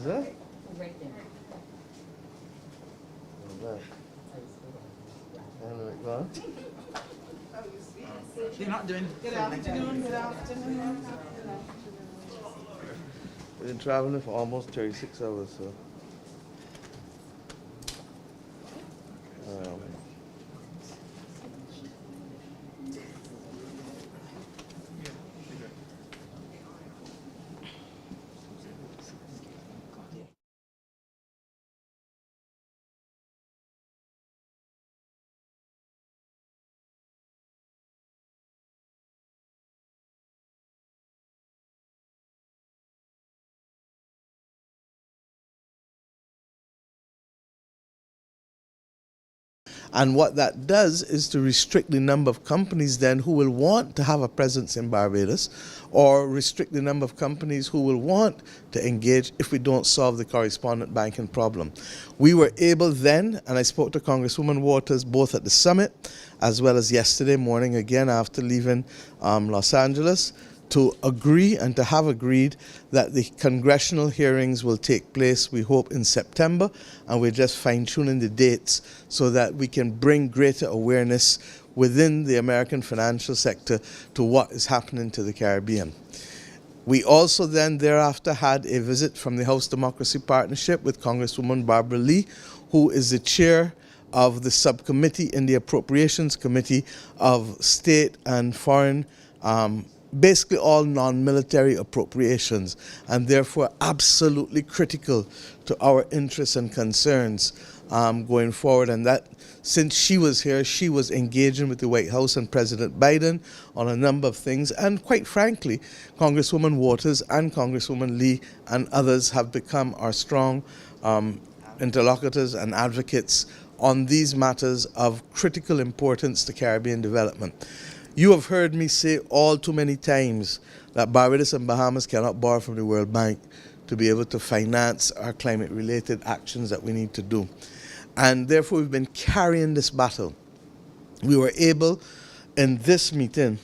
Is that? Right there. You're not doing. Good afternoon, good afternoon. We've been traveling for almost 36 hours, so. And what that does is to restrict the number of companies then who will want to have a presence in Barbados, or restrict the number of companies who will want to engage if we don't solve the correspondent banking problem. We were able then, and I spoke to Congresswoman Waters both at the summit as well as yesterday morning again after leaving Los Angeles, to agree and to have agreed that the congressional hearings will take place, we hope, in September, and we're just fine-tuning the dates so that we can bring greater awareness within the American financial sector to what is happening to the Caribbean. We also then thereafter had a visit from the House Democracy Partnership with Congresswoman Barbara Lee, who is the chair of the subcommittee in the Appropriations Committee of State and Foreign basically all non-military appropriations, and therefore absolutely critical to our interests and concerns going forward. And that, since she was here, she was engaging with the White House and President Biden on a number of things. And quite frankly, Congresswoman Waters and Congresswoman Lee and others have become our strong interlocutors and advocates on these matters of critical importance to Caribbean development. You have heard me say all too many times that Barbados and Bahamas cannot borrow from the World Bank to be able to finance our climate-related actions that we need to do. And therefore, we've been carrying this battle. We were able, in this meeting,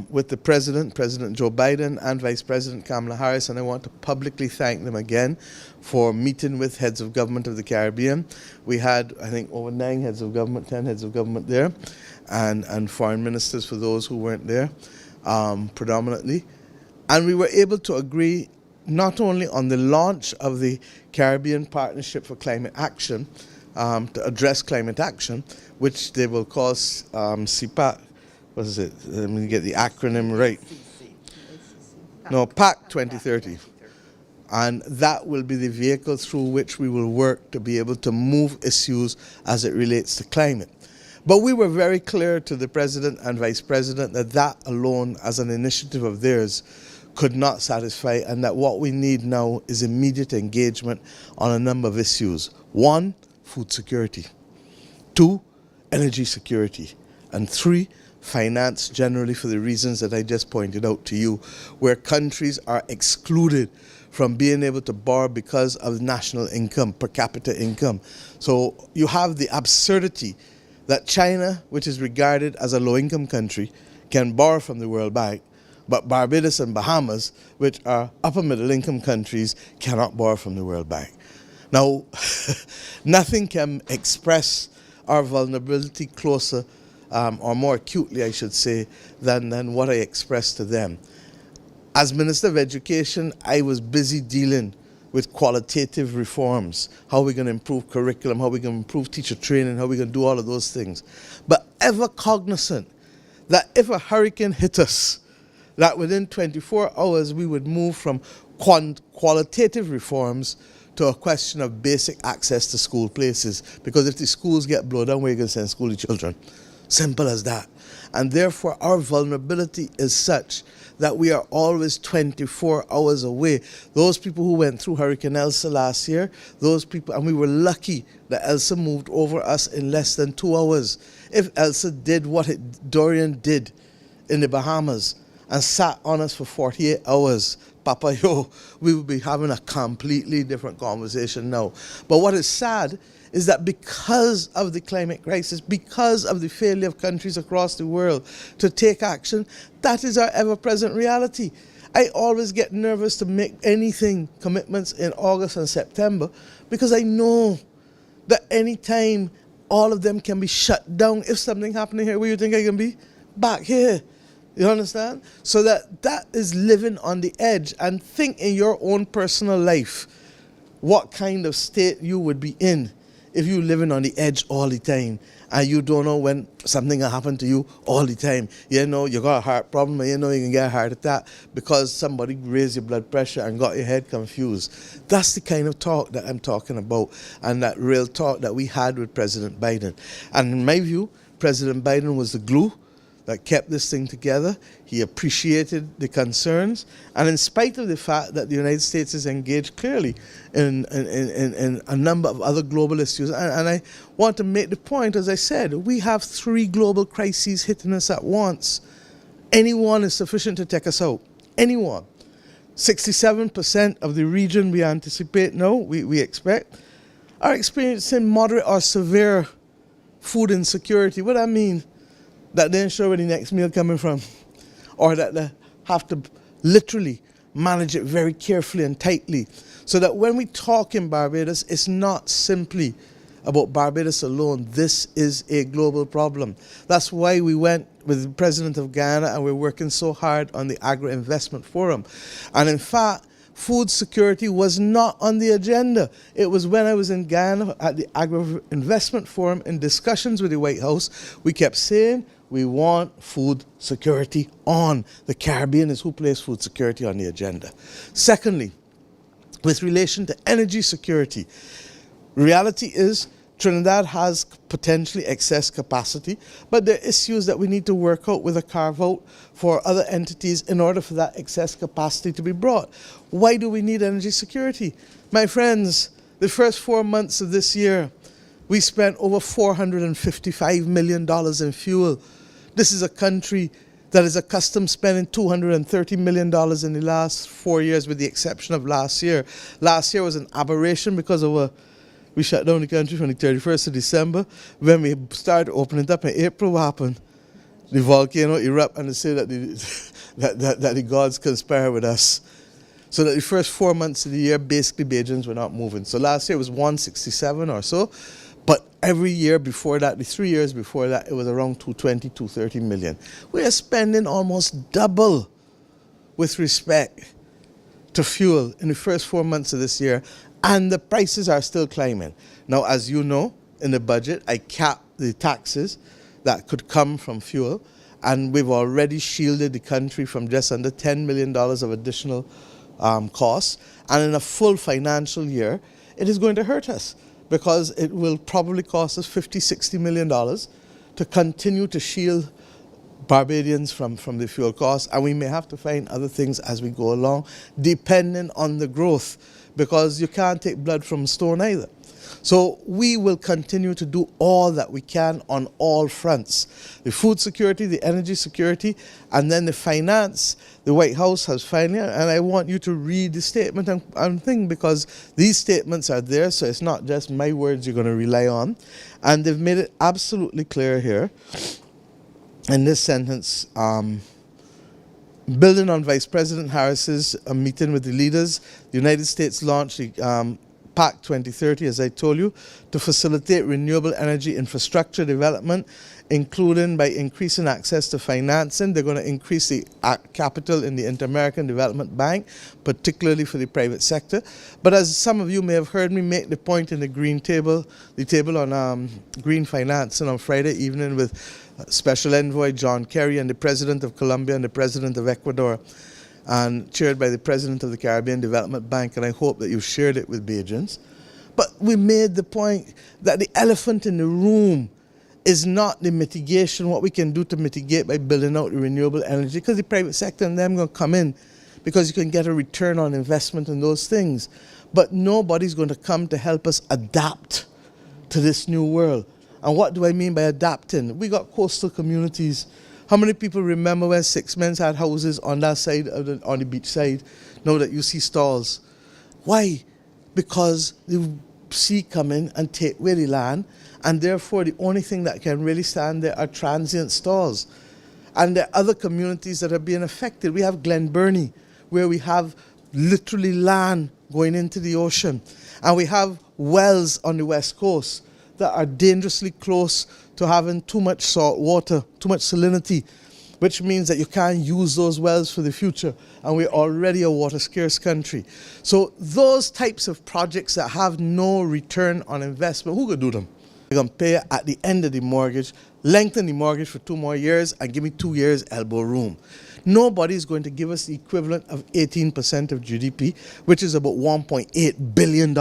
with the President Joe Biden, and Vice President Kamala Harris, and I want to publicly thank them again for meeting with heads of government of the Caribbean. We had, I think, over 9 heads of government, 10 heads of government there, and foreign ministers for those who weren't there, predominantly. And we were able to agree not only on the launch of the Caribbean Partnership for Climate Action, to address climate action, which they will call CPAC. What is it? Let me get the acronym right. No, PAC 2030. And that will be the vehicle through which we will work to be able to move issues as it relates to climate. But we were very clear to the President and Vice President that that alone, as an initiative of theirs, could not satisfy, and that what we need now is immediate engagement on a number of issues. 1, food security. 2, energy security. And 3, finance generally, for the reasons that I just pointed out to you, where countries are excluded from being able to borrow because of national income, per capita income. So you have the absurdity that China, which is regarded as a low-income country, can borrow from the World Bank, but Barbados and Bahamas, which are upper middle-income countries, cannot borrow from the World Bank. Now, nothing can express our vulnerability closer, or more acutely, I should say, than what I expressed to them. As Minister of Education, I was busy dealing with qualitative reforms. How are we going to improve curriculum? How are we going to improve teacher training? How are we going to do all of those things? But ever cognizant that if a hurricane hit us, that within 24 hours we would move from qualitative reforms to a question of basic access to school places. Because if the schools get blown down, where are you going to send school children? Simple as that. And therefore, our vulnerability is such that we are always 24 hours away. Those people who went through Hurricane Elsa last year, those people, and we were lucky that Elsa moved over us in less than 2 hours. If Elsa did what Dorian did in the Bahamas and sat on us for 48 hours, Papa Yo, we would be having a completely different conversation now. But what is sad is that because of the climate crisis, because of the failure of countries across the world to take action, that is our ever-present reality. I always get nervous to make anything, commitments in August and September, because I know that any time all of them can be shut down. If something happening here, where you think I can be? Back here. You understand? So that is living on the edge. And think in your own personal life what kind of state you would be in if you living on the edge all the time and you don't know when something will happen to you all the time. You know, you got a heart problem and you know you can get a heart attack because somebody raised your blood pressure and got your head confused. That's the kind of talk that I'm talking about, and that real talk that we had with President Biden. And in my view, President Biden was the glue that kept this thing together. He appreciated the concerns, and in spite of the fact that the United States is engaged clearly in a number of other global issues, and I want to make the point, as I said, we have 3 global crises hitting us at once. Any one is sufficient to take us out. Any one. 67% of the region we anticipate now, we expect, are experiencing moderate or severe food insecurity. What I mean, that they ain't sure where the next meal coming from, or that they have to literally manage it very carefully and tightly, so that when we talk in Barbados, it's not simply about Barbados alone. This is a global problem. That's why we went with the President of Ghana and we're working so hard on the Agro-Investment Forum. And in fact, food security was not on the agenda. It was when I was in Ghana at the Agro-Investment Forum in discussions with the White House, we kept saying, we want food security on. The Caribbean is who places food security on the agenda. Secondly, with relation to energy security, reality is Trinidad has potentially excess capacity, but there are issues that we need to work out with a carve-out for other entities in order for that excess capacity to be brought. Why do we need energy security? My friends, the first 4 months of this year, we spent over $455 million in fuel. This is a country that is accustomed spending $230 million in the last 4 years, with the exception of last year. Last year was an aberration because of we shut down the country from the 31st of December. When we started opening it up in April, what happened? The volcano erupted, and they say that the gods conspire with us. So that the first 4 months of the year, basically Bajans were not moving. So last year was 167 or so. But every year before that, the 3 years before that, it was around 220, 230 million. We are spending almost double with respect to fuel in the first 4 months of this year, and the prices are still climbing. Now, as you know, in the budget, I capped the taxes that could come from fuel, and we've already shielded the country from just under $10 million of additional costs. And in a full financial year, it is going to hurt us, because it will probably cost us $50, $60 million to continue to shield Barbadians from the fuel costs, and we may have to find other things as we go along, depending on the growth, because you can't take blood from stone either. So we will continue to do all that we can on all fronts. The food security, the energy security, and then the finance. The White House has finally, and I want you to read the statement and think, because these statements are there, so it's not just my words you're going to rely on. And they've made it absolutely clear here in this sentence, building on Vice President Harris's meeting with the leaders, the United States launched the PAC 2030, as I told you, to facilitate renewable energy infrastructure development, including by increasing access to financing. They're going to increase the capital in the Inter-American Development Bank, particularly for the private sector. But as some of you may have heard me make the point in the green table, the table on green financing on Friday evening with Special Envoy John Kerry and the President of Colombia and the President of Ecuador, and chaired by the President of the Caribbean Development Bank, and I hope that you've shared it with Bajans. But we made the point that the elephant in the room is not the mitigation, what we can do to mitigate by building out the renewable energy, because the private sector and them going to come in, because you can get a return on investment in those things. But nobody's going to come to help us adapt to this new world. And what do I mean by adapting? We got coastal communities. How many people remember when Six Men had houses on that side, on the beach side, now that you see stalls? Why? Because the sea come in and take away the land, and therefore the only thing that can really stand there are transient stalls. And there are other communities that are being affected. We have Glen Burnie, where we have literally land going into the ocean. And we have wells on the west coast that are dangerously close to having too much salt water, too much salinity, which means that you can't use those wells for the future. And we're already a water scarce country. So those types of projects that have no return on investment, who could do them? You're going to pay at the end of the mortgage, lengthen the mortgage for 2 more years, and give me 2 years elbow room. Nobody's going to give us the equivalent of 18% of GDP, which is about $1.8 billion.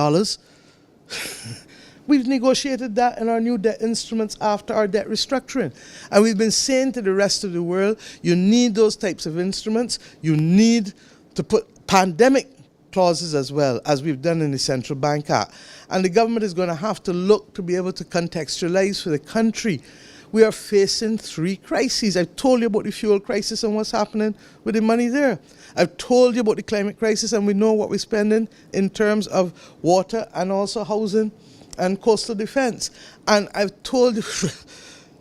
We've negotiated that in our new debt instruments after our debt restructuring. And we've been saying to the rest of the world, you need those types of instruments. You need to put pandemic clauses as well, as we've done in the Central Bank Act. And the government is going to have to look to be able to contextualize for the country. We are facing 3 crises. I've told you about the fuel crisis and what's happening with the money there. I've told you about the climate crisis, and we know what we're spending in terms of water and also housing and coastal defense. And I've told you,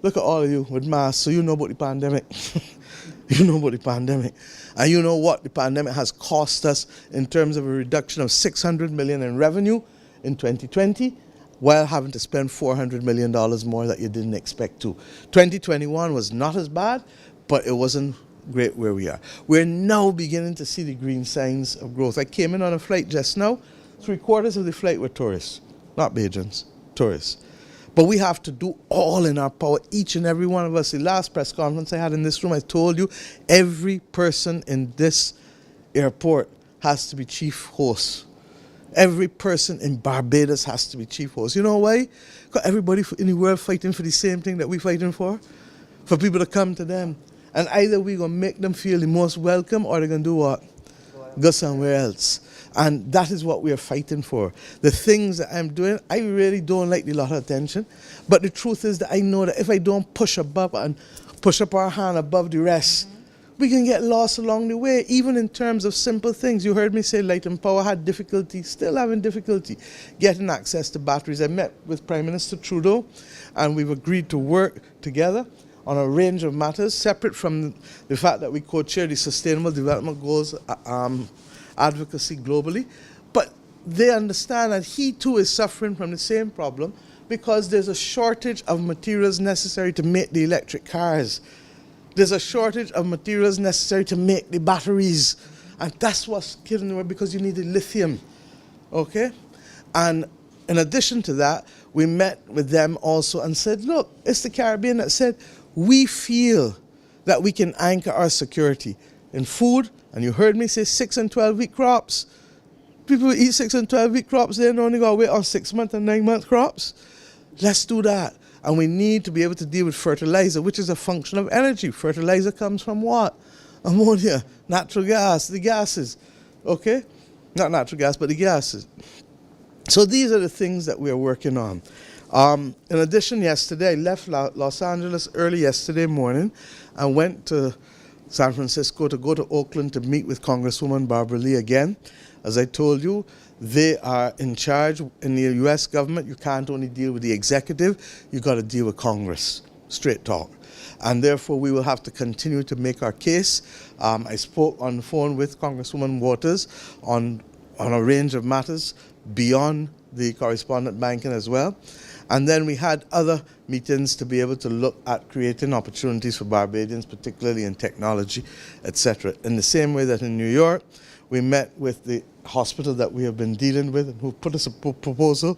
look at all of you with masks, so you know about the pandemic. You know about the pandemic. And you know what the pandemic has cost us in terms of a reduction of $600 million in revenue in 2020, while having to spend $400 million more that you didn't expect to. 2021 was not as bad, but it wasn't great where we are. We're now beginning to see the green signs of growth. I came in on a flight just now. 3/4 of the flight were tourists. Not Bajans, tourists. But we have to do all in our power, each and every one of us. The last press conference I had in this room, I told you, every person in this airport has to be chief host. Every person in Barbados has to be chief host. You know why? Because everybody in the world fighting for the same thing that we're fighting for people to come to them. And either we're going to make them feel the most welcome, or they're going to do what? Go somewhere else. And that is what we are fighting for. The things that I'm doing, I really don't like a lot of attention. But the truth is that I know that if I don't push above and push up our hand above the rest, we can get lost along the way, even in terms of simple things. You heard me say Light and Power had difficulty, still having difficulty getting access to batteries. I met with Prime Minister Trudeau, and we've agreed to work together on a range of matters, separate from the fact that we co-chair the Sustainable Development Goals advocacy globally. But they understand that he too is suffering from the same problem, because there's a shortage of materials necessary to make the electric cars. There's a shortage of materials necessary to make the batteries. And that's what's killing the world, because you need the lithium. Okay? And in addition to that, we met with them also and said, look, it's the Caribbean that said, we feel that we can anchor our security in food. And you heard me say 6 and 12-week crops. People eat 6 and 12-week crops, they only got to wait on 6-month and 9-month crops. Let's do that. And we need to be able to deal with fertilizer, which is a function of energy. Fertilizer comes from what? Ammonia, natural gas, the gases. Okay? Not natural gas, but the gases. So these are the things that we are working on. In addition, yesterday, I left Los Angeles early yesterday morning and went to San Francisco to go to Oakland to meet with Congresswoman Barbara Lee again. As I told you, they are in charge in the U.S. government. You can't only deal with the executive, you've got to deal with Congress. Straight talk. And therefore, we will have to continue to make our case. I spoke on the phone with Congresswoman Waters on a range of matters beyond the correspondent banking as well. And then we had other meetings to be able to look at creating opportunities for Barbadians, particularly in technology, etc. In the same way that in New York, we met with the hospital that we have been dealing with, and who put us a proposal.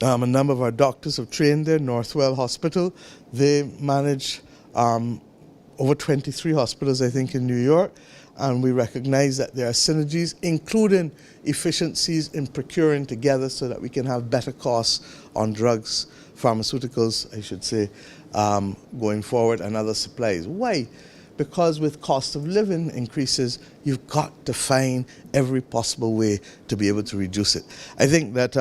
A number of our doctors have trained there, Northwell Hospital. They manage over 23 hospitals, I think, in New York. And we recognize that there are synergies, including efficiencies in procuring together so that we can have better costs on drugs, pharmaceuticals, I should say, going forward, and other supplies. Why? Because with cost of living increases, you've got to find every possible way to be able to reduce it. I think that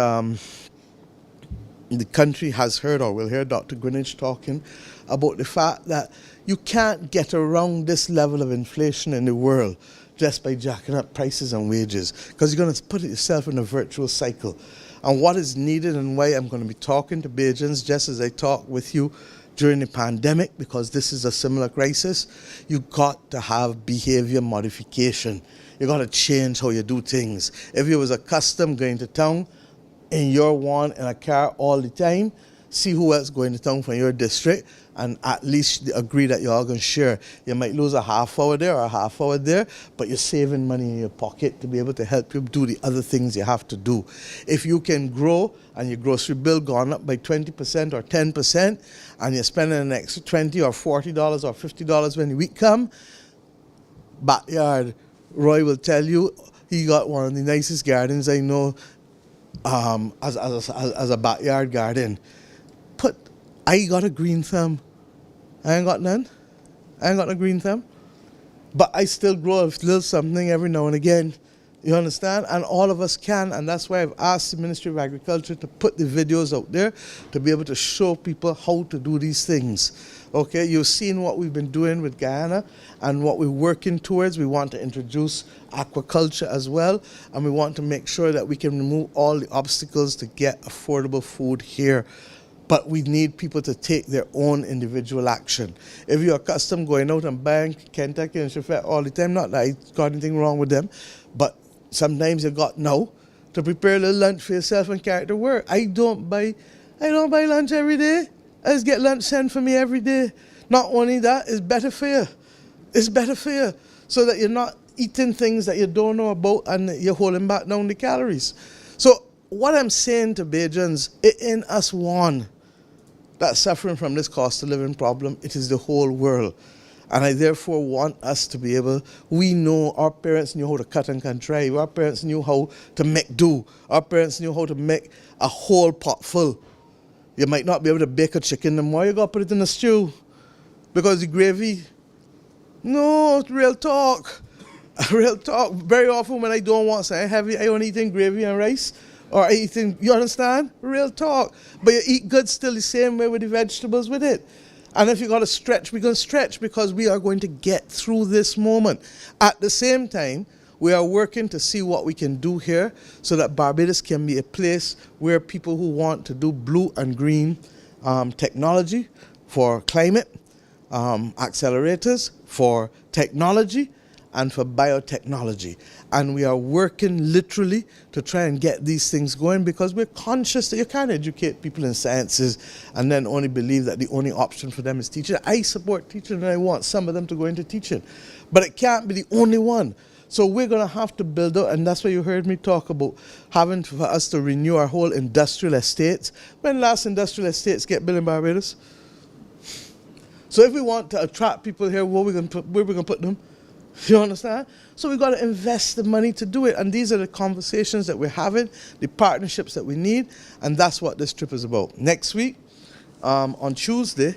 the country has heard, or will hear Dr. Greenidge talking about the fact that you can't get around this level of inflation in the world just by jacking up prices and wages, because you're going to put yourself in a virtual cycle. And what is needed, and why I'm going to be talking to Bajans just as I talk with you during the pandemic, because this is a similar crisis, you got to have behavior modification. You got to change how you do things. If you was accustomed going to town in your one in a car all the time, see who else going to town from your district and at least agree that you're all going to share. You might lose a half hour there or a half hour there, but you're saving money in your pocket to be able to help you do the other things you have to do. If you can grow and your grocery bill gone up by 20% or 10% and you're spending an extra $20 or $40 or $50 when the week come, backyard, Roy will tell you he got one of the nicest gardens I know as a backyard garden. I got a green thumb. I ain't got none. I ain't got no green thumb. But I still grow a little something every now and again. You understand? And all of us can. And that's why I've asked the Ministry of Agriculture to put the videos out there to be able to show people how to do these things. Okay, you've seen what we've been doing with Guyana and what we're working towards. We want to introduce aquaculture as well. And we want to make sure that we can remove all the obstacles to get affordable food here. But we need people to take their own individual action. If you're accustomed going out and buying Kentucky and Chevette all the time, not that I got anything wrong with them, but sometimes you got now to prepare a little lunch for yourself and carry it to work. I don't buy lunch every day. I just get lunch sent for me every day. Not only that, it's better for you. It's better for you so that you're not eating things that you don't know about and you're holding back down the calories. So what I'm saying to Bajans, it ain't us one that's suffering from this cost of living problem. It is the whole world. And I therefore want us to be able, we know our parents knew how to cut and contrive. Our parents knew how to make do. Our parents knew how to make a whole pot full. You might not be able to bake a chicken no more. You got to put it in a stew. Because the gravy, no, it's real talk. Real talk. Very often when I don't want something heavy, I only eating gravy and rice. Or eating, you understand? Real talk. But you eat good still the same way with the vegetables with it. And if you got to stretch, we're going to stretch because we are going to get through this moment. At the same time, we are working to see what we can do here so that Barbados can be a place where people who want to do blue and green technology for climate, accelerators for technology, and for biotechnology. And we are working literally to try and get these things going because we're conscious that you can't educate people in sciences and then only believe that the only option for them is teaching. I support teaching and I want some of them to go into teaching. But it can't be the only one. So we're going to have to build out, and that's why you heard me talk about having for us to renew our whole industrial estates. When last industrial estates get built in Barbados? So if we want to attract people here, where we going to put them? You understand? So we've got to invest the money to do it. And these are the conversations that we're having, the partnerships that we need, and that's what this trip is about. Next week, on Tuesday,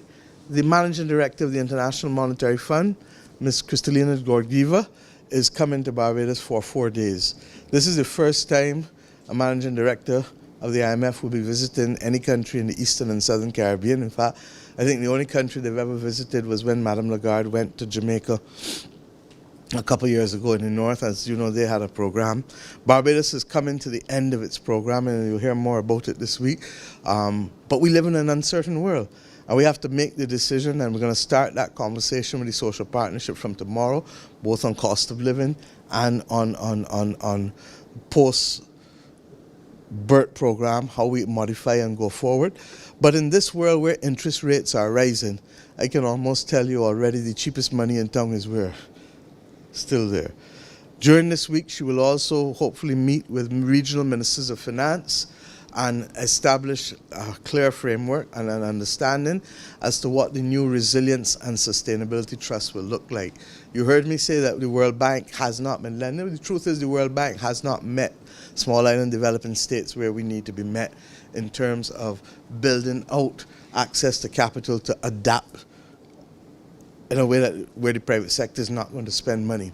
the Managing Director of the International Monetary Fund, Ms. Kristalina Georgieva, is coming to Barbados for 4 days. This is the first time a Managing Director of the IMF will be visiting any country in the Eastern and Southern Caribbean. In fact, I think the only country they've ever visited was when Madame Lagarde went to Jamaica a couple years ago in the north. As you know, they had a program. Barbados is coming to the end of its program, and you'll hear more about it this week. But we live in an uncertain world, and we have to make the decision, and we're going to start that conversation with the social partnership from tomorrow, both on cost of living and on post-birth program, how we modify and go forward. But in this world where interest rates are rising, I can almost tell you already the cheapest money in town is where? Still there. During this week, she will also hopefully meet with regional ministers of finance and establish a clear framework and an understanding as to what the new Resilience and Sustainability Trust will look like. You heard me say that the World Bank has not been lending. The truth is the World Bank has not met small island developing states where we need to be met in terms of building out access to capital to adapt in a way that where the private sector is not going to spend money.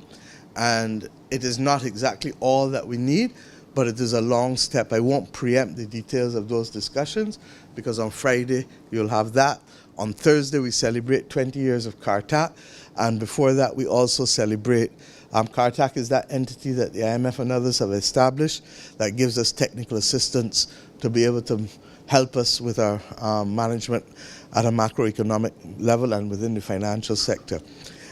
And it is not exactly all that we need, but it is a long step. I won't preempt the details of those discussions because on Friday you'll have that. On Thursday we celebrate 20 years of CARTAC, and before that we also celebrate CARTAC is that entity that the IMF and others have established that gives us technical assistance to be able to help us with our management at a macroeconomic level and within the financial sector.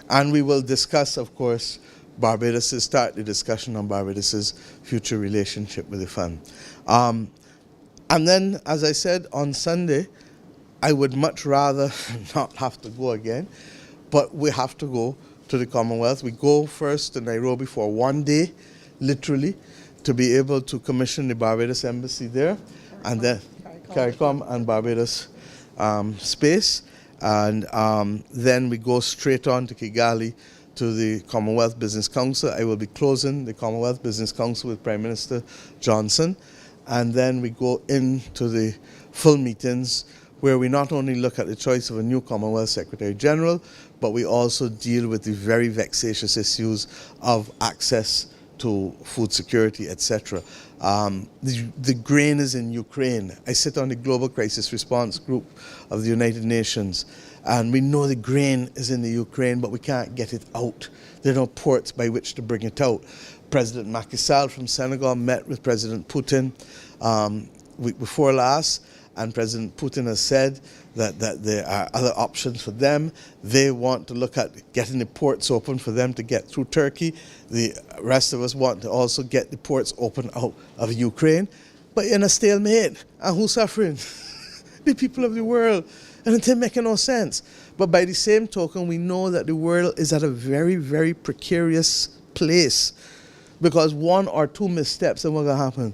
And we will discuss, of course, start the discussion on Barbados' future relationship with the fund. And then, as I said, on Sunday, I would much rather not have to go again, but we have to go to the Commonwealth. We go first to Nairobi for 1 day, literally, to be able to commission the Barbados Embassy there, and then CARICOM and Barbados space. And then we go straight on to Kigali to the Commonwealth Business Council. I will be closing the Commonwealth Business Council with Prime Minister Johnson. And then we go into the full meetings where we not only look at the choice of a new Commonwealth Secretary General, but we also deal with the very vexatious issues of access to food security, etc. The grain is in Ukraine. I sit on the Global Crisis Response Group of the United Nations, and we know the grain is in the Ukraine, but we can't get it out. There are no ports by which to bring it out. President Macky Sall from Senegal met with President Putin week before last, and President Putin has said that there are other options for them. They want to look at getting the ports open for them to get through Turkey. The rest of us want to also get the ports open out of Ukraine. But in a stalemate, and who's suffering? The people of the world. And it didn't make no sense. But by the same token, we know that the world is at a very, very precarious place, because one or two missteps, and what's going to happen?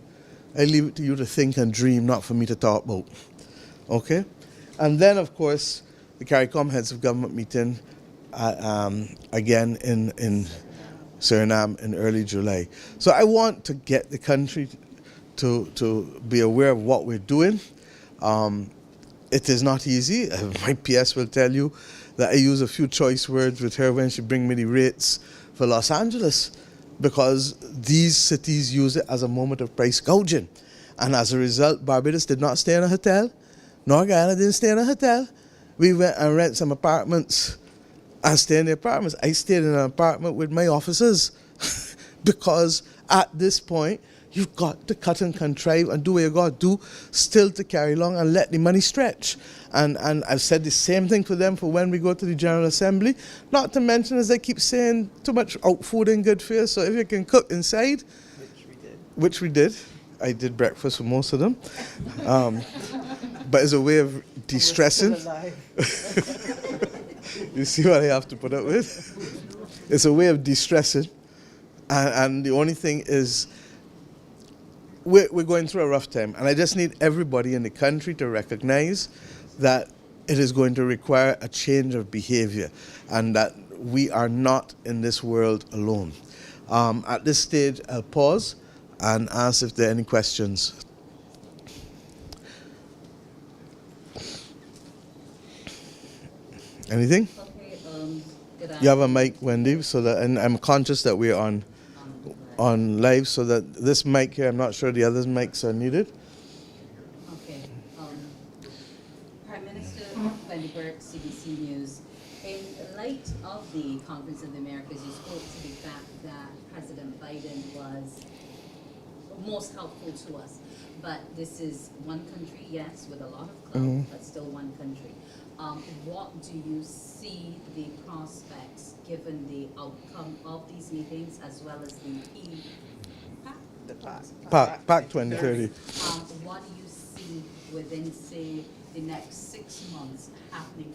I leave it to you to think and dream, not for me to talk about. Okay? And then, of course, the CARICOM Heads of Government meeting again in Suriname in early July. So I want to get the country to be aware of what we're doing. It is not easy. My PS will tell you that I use a few choice words with her when she bring me the rates for Los Angeles, because these cities use it as a moment of price gouging. And as a result, Barbados did not stay in a hotel, nor Guyana didn't stay in a hotel. We went and rent some apartments and stay in the apartments. I stayed in an apartment with my officers because at this point, you've got to cut and contrive and do what you got to do still to carry along and let the money stretch. And I've said the same thing for them for when we go to the General Assembly. Not to mention, as I keep saying, too much out food ain't good for you. So if you can cook inside, which we did. I did breakfast for most of them. But it's a way of de-stressing. You see what I have to put up with? It's a way of de-stressing. And the only thing is, we're going through a rough time, and I just need everybody in the country to recognize that it is going to require a change of behavior, and that we are not in this world alone. At this stage, I'll pause and ask if there are any questions. Anything? Okay, good You have a mic, Wendy, so that, and I'm conscious that we're on live, so that this mic here, I'm not sure the other mics are needed. Okay. Prime Minister Wendy Burke, CBC News. In light of the Conference of the Americas, you spoke to the fact that President Biden was most helpful to us. But this is one country, yes, with a lot of clout, but still one country. What do you see the prospects, given the outcome of these meetings, as well as the PAC 2030. what do you see within, say, the next 6 months happening